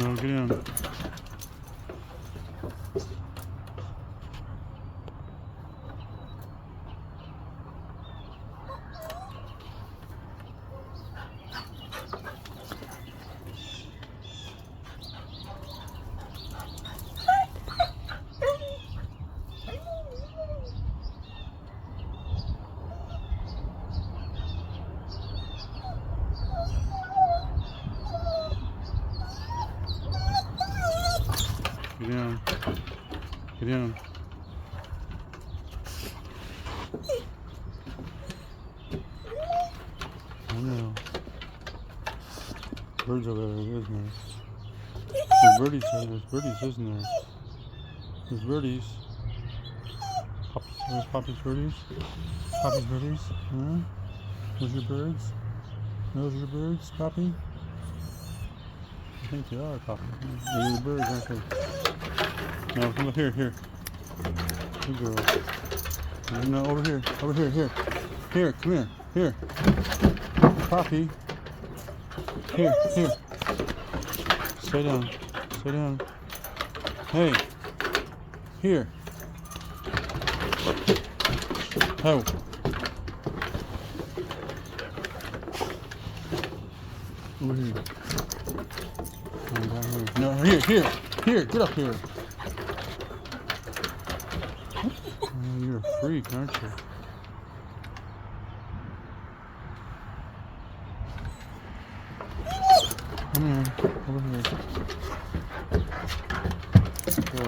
No, get down. Get down. Get down. Oh no. Birds over there, isn't there? There's birdies here. There's birdies, isn't there? There's birdies. Poppy's birdies. Poppy's birdies. Huh? Those your birds? Those your birds, Poppy? I think they are, Poppy. They're your birds, aren't they? No, come up here, here. Good girl. No, over here, here. Here, come here, here. Poppy. Here, here. Stay down, stay down. Hey, here. Oh. Over here. Come down here. No, here, here, here. Get up here. Oh, you're a freak, aren't you? Come here, over here. Go.